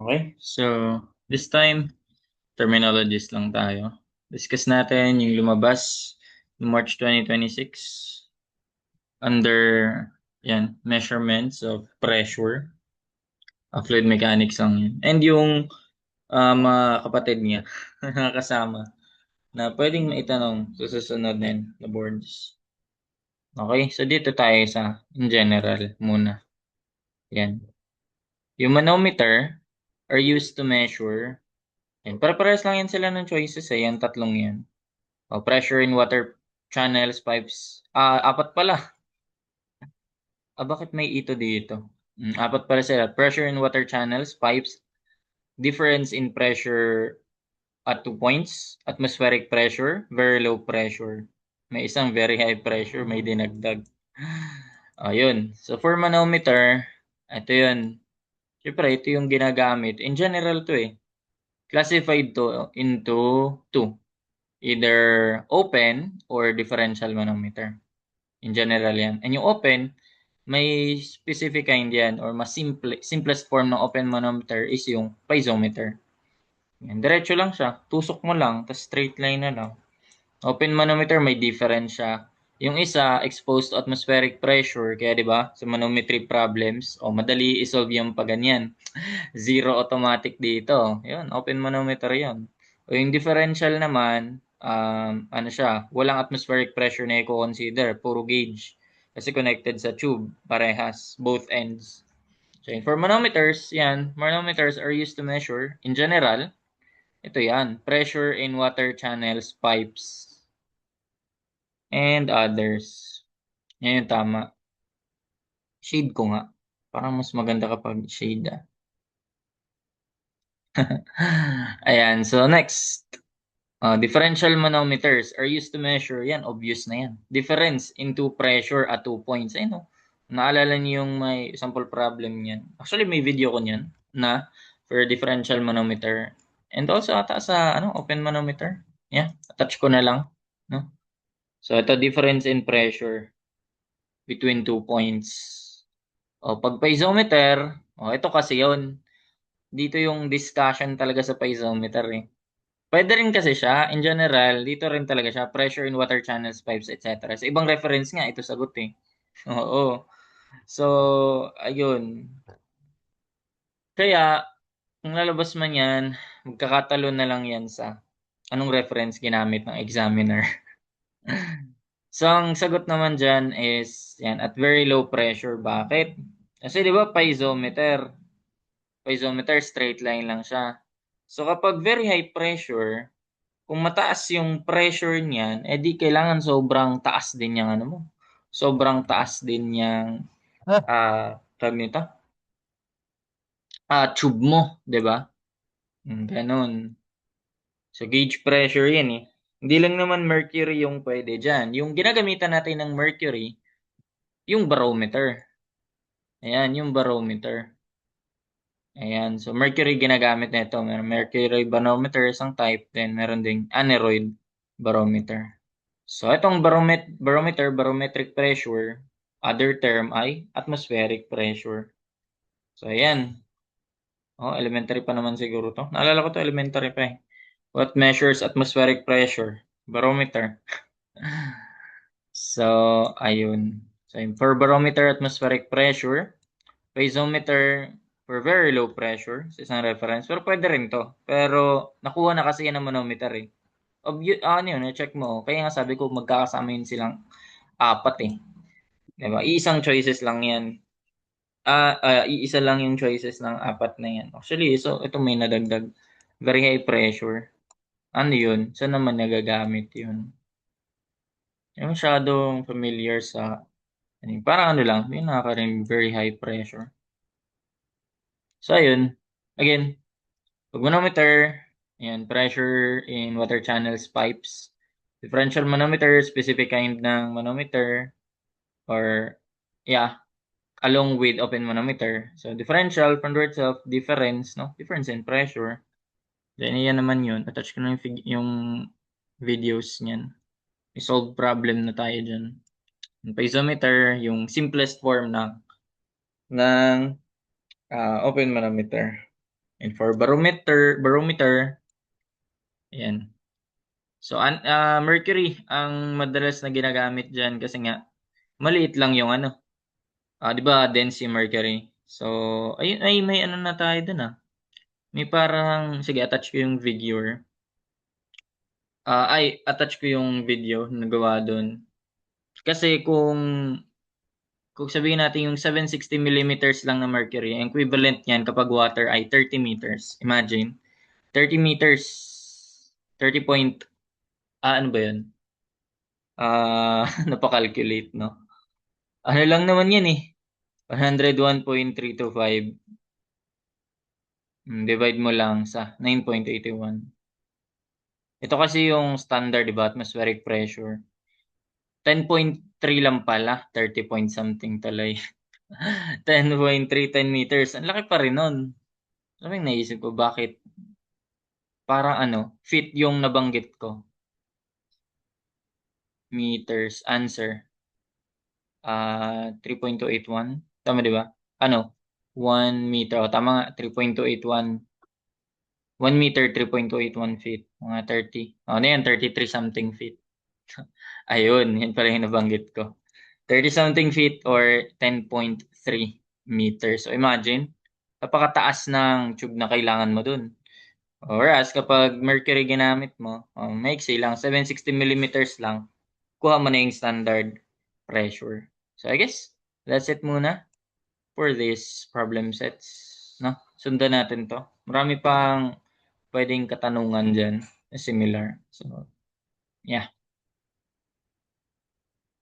Okay, so this time, terminologies lang tayo. Discuss natin yung lumabas no March 2026 under measurements of pressure, fluid mechanics lang yun. And yung mga kapatid niya na kasama na pwedeng maitanong sa susunod na boards. Okay, so dito tayo sa in general muna. Yan. Yung manometer are used to measure. Yan, para-parehas lang yan sila ng choices eh, yung tatlong yan. Pressure in water channels, pipes. Apat pala. Bakit may ito dito? Apat pala sila. Pressure in water channels, pipes, difference in pressure at 2 points, atmospheric pressure, very low pressure. May isang very high pressure, may dinagdag. Ayun. So for manometer, ito yun. Siyempre, ito yung ginagamit. In general to eh. Classified to into two. Either open or differential manometer. In general yan. And yung open, may specific kind yan or mas simplest form ng open manometer is yung piezometer. Yan, diretso lang siya. Tusok mo lang, tapos straight line na lang. Open manometer may difference siya. Yung isa, exposed to atmospheric pressure, kaya 'di ba, sa manometry problems, madali i-solve yung pag ganyan. Zero automatic dito. 'Yun, open manometer 'yun. O yung differential naman, ano siya, walang atmospheric pressure na i-consider, puro gauge. Kasi connected sa tube, parehas, both ends. So, for manometers, manometers are used to measure, in general, ito yan, pressure in water channels, pipes, and others. Yan yung tama. Shade ko nga. Parang mas maganda kapag shade Ayan, so next. Differential manometers are used to measure, yan, obvious na yan. Difference into pressure at 2 points. Ayun, no? Naalala niyo yung may sample problem niyan. Actually, may video ko niyan na for differential manometer. And also ata sa open manometer. Yeah, attach ko na lang. No? So, ito difference in pressure between 2 points. Pag piezometer, ito kasi yon. Dito yung discussion talaga sa piezometer eh. Pwede rin kasi siya, in general, dito rin talaga siya, pressure in water channels, pipes, etc. Sa ibang reference nga, ito sagot eh. Oo. So, ayun. Kaya, kung lalabas man yan, magkakatalo na lang yan sa anong reference ginamit ng examiner. So, ang sagot naman dyan is, yan, at very low pressure. Bakit? Kasi di ba, piezometer, straight line lang siya. So, kapag very high pressure, kung mataas yung pressure niyan, di kailangan sobrang taas din yung ano mo. Sobrang taas din yung, tawag nito, tube mo, di ba? Ganun. So, gauge pressure yan eh. Hindi lang naman mercury yung pwede dyan. Yung ginagamitan natin ng mercury, yung barometer. Ayan, yung barometer. Ayan, so mercury ginagamit nito. Meron mercury barometer isang type, then meron ding aneroid barometer. So itong barometer, barometric pressure, other term ay atmospheric pressure. So ayan. Elementary pa naman siguro to. Naalala ko to elementary pa eh. What measures atmospheric pressure? Barometer. So ayun. So for barometer atmospheric pressure, piezometer for very low pressure sa isang reference. Pero pwede rin to. Pero nakuha na kasi yan ng manometer eh. Ano yun, check mo. Kaya nga sabi ko magkakasama yun silang apat eh. Diba? Iisang choices lang yan. Iisa lang yung choices ng apat na yan. Actually, so ito may nadagdag. Very high pressure. Ano yun? Saan naman nagagamit yun? Yung masyadong familiar sa parang ano lang, yung nakaka-rin very high pressure. So, ayun. Again, pag manometer, yan, pressure in water channels, pipes. Differential manometer, specific kind ng manometer. Or, yeah, along with open manometer. So, differential, from the words of difference, no? Difference in pressure. Then, yan naman yun. Attach ko na yung videos niyan. I-solve problem na tayo dyan. Yung piezometer, yung simplest form ng open manometer. And for barometer, ayan. So, mercury, ang madalas na ginagamit dyan kasi nga, maliit lang yung ano. Di ba, dense si mercury. So, ay, may ano na tayo dun May parang, sige, attach ko yung video. Attach ko yung video na gawa dun. Kasi kung sabihin natin yung 760 millimeters lang na mercury, ang equivalent niyan kapag water ay 30 meters. Imagine, 30 meters, 30 point, ano ba yun? Napakalculate, no? Ano lang naman yan 101.325. Divide mo lang sa 9.81. Ito kasi yung standard, diba? Atmospheric pressure. 10.3 lang pala. 30 point something talay. 10.3, 10 meters. Ang laki pa rin nun. Sabi naisip ko, bakit? Parang feet yung nabanggit ko. Meters. Answer. 3.281. Tama, di ba? 1 meter. O, tama nga. 3.281. 1 meter, 3.281 feet. Mga 30. Ano yan? 33 something feet. Ayun, yan pala yung nabanggit ko. 30 something feet or 10.3 meters. So imagine, napakataas ng tube na kailangan mo dun. Whereas kapag mercury ginamit mo, maiksi lang, 760 millimeters lang, kuha mo na yung standard pressure. So I guess, that's it muna for this problem sets. No? Sundan natin to. Marami pang pwedeng katanungan dyan na similar. So, yeah.